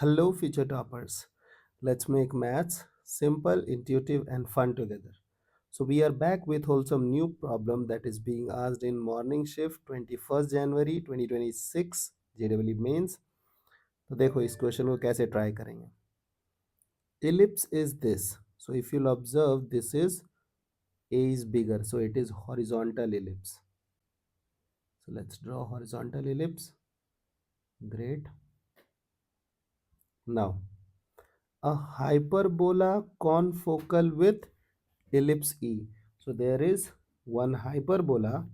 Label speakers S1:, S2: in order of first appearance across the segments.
S1: Hello, future toppers. Let's make maths simple, intuitive, and fun together. So, we are back with wholesome new problem that is being asked in morning shift 21st January 2026 JEE Mains. तो देखो इस question को कैसे try करेंगे. Ellipse is this. So, if you'll observe, this is A is bigger, so it is horizontal ellipse. So, let's draw horizontal ellipse. Great. Now, a hyperbola confocal with ellipse E. So there is one hyperbola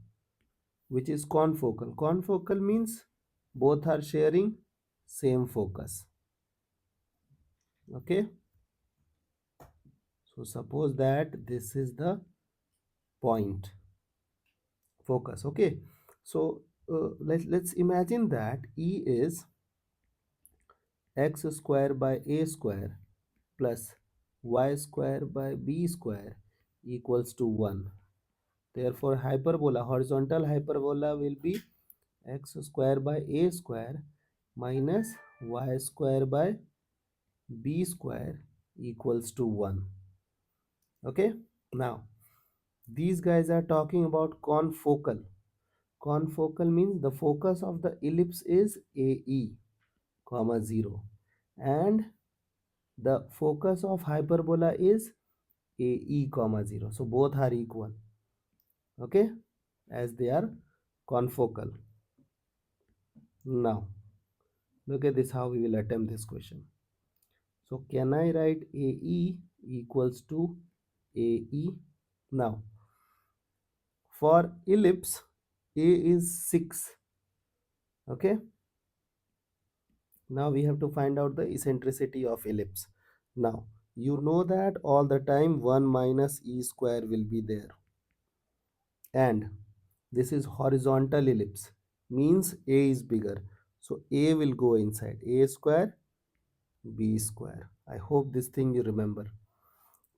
S1: which is confocal. Confocal means both are sharing same focus. Okay. So suppose that this is the point focus. Okay. So let's imagine that E is x square by a square plus y square by b square equals to 1. Therefore, horizontal hyperbola will be x square by a square minus y square by b square equals to 1. Okay. Now, these guys are talking about confocal. Confocal means the focus of the ellipse is AE, comma 0. And the focus of hyperbola is AE, comma 0. So, both are equal. Okay. As they are confocal. Now, look at this, how we will attempt this question. So can I write AE equals to AE? Now, for ellipse, A is 6. Okay. Now we have to find out the eccentricity of ellipse. Now, you know that all the time 1 minus E square will be there. And this is horizontal ellipse. Means A is bigger. So A will go inside. A square, B square. I hope this thing you remember.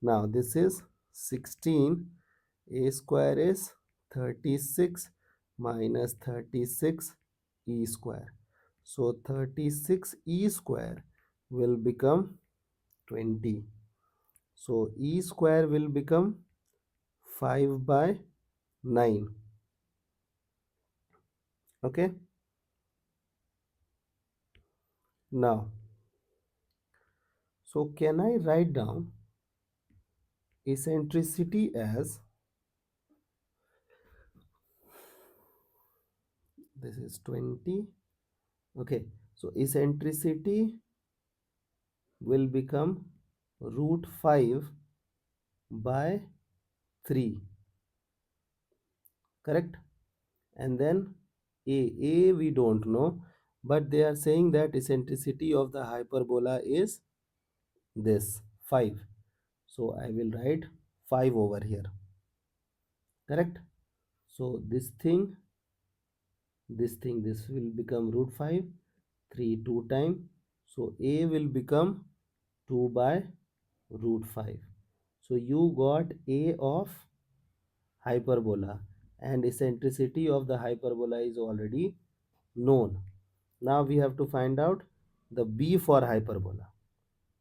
S1: Now this is 16. A square is 36 minus 36 E square. So 36 E square will become 20. So E square will become 5 by 9. Okay. Now, so can I write down eccentricity as, this is 20. Okay. So eccentricity will become root 5 by 3, correct? And then a we don't know, but they are saying that eccentricity of the hyperbola is this 5. So I will write 5 over here, correct? So this will become root 5, 3 2 time. So a will become 2 by root 5. So you got a of hyperbola, and eccentricity of the hyperbola is already known. Now we have to find out the b for hyperbola.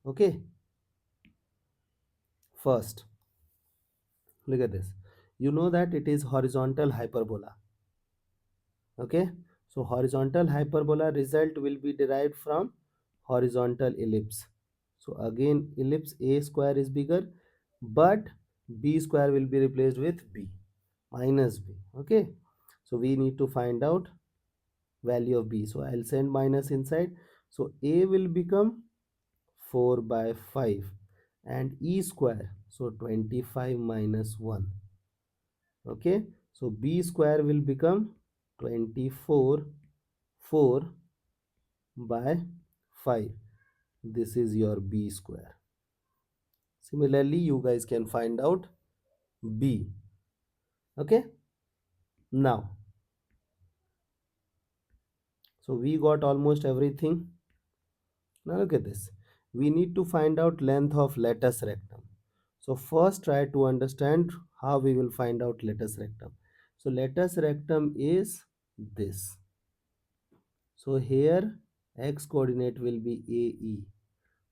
S1: Okay. First, look at this. You know that it is horizontal hyperbola. Okay. So horizontal hyperbola result will be derived from horizontal ellipse. So again, ellipse A square is bigger, but B square will be replaced with B minus B. Okay. So we need to find out value of B. So I'll send minus inside. So A will become 4 by 5 and E square. So 25 minus 1. Okay. So B square will become 24 4 by 5. This is your B square. Similarly, you guys can find out B. Okay. Now, so we got almost everything. Now look at this. We need to find out length of latus rectum. So first try to understand how we will find out latus rectum. So latus rectum is this. So here X coordinate will be AE.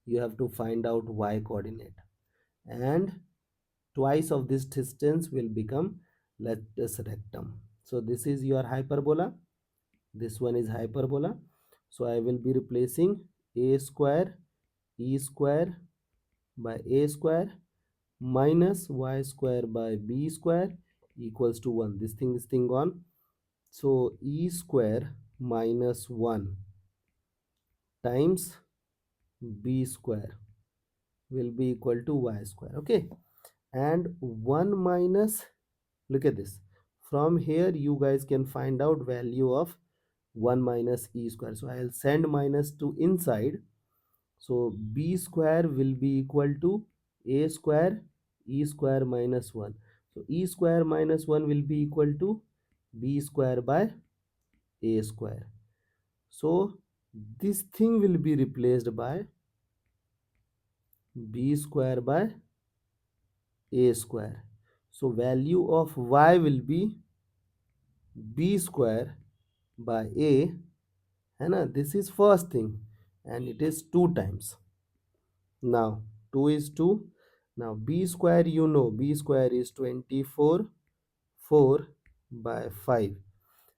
S1: You have to find out Y coordinate, and twice of this distance will become, let us, rectum. So this is your hyperbola, this one is hyperbola. So I will be replacing a square e square by a square minus y square by b square equals to 1. This thing gone. So e square minus 1 times b square will be equal to y square. Okay, and 1 minus, look at this, from here you guys can find out value of 1 minus e square. So I'll send minus to inside. So b square will be equal to a square e square minus 1. So e square minus 1 will be equal to b square by a square. So this thing will be replaced by b square by a square. So value of y will be b square by a, and this is first thing, and it is 2 times. Now 2 is 2. Now b square, you know, b square is 24, 4 by 5.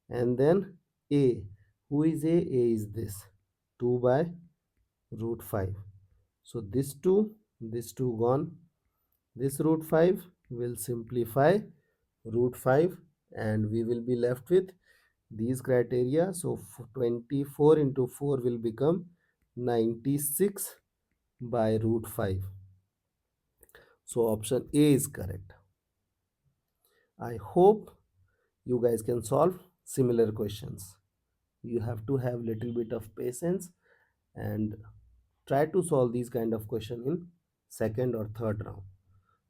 S1: And then a, who is a? A is this, 2 by root 5. So this 2 gone. This root 5 will simplify root 5, and we will be left with these criteria. So 24 into 4 will become 96 by root 5. So option A is correct. I hope you guys can solve similar questions. You have to have little bit of patience and try to solve these kind of question in second or third round.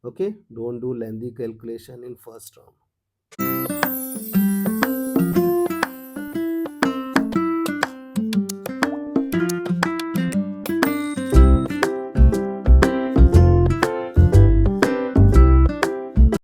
S1: Okay, don't do lengthy calculation in first round.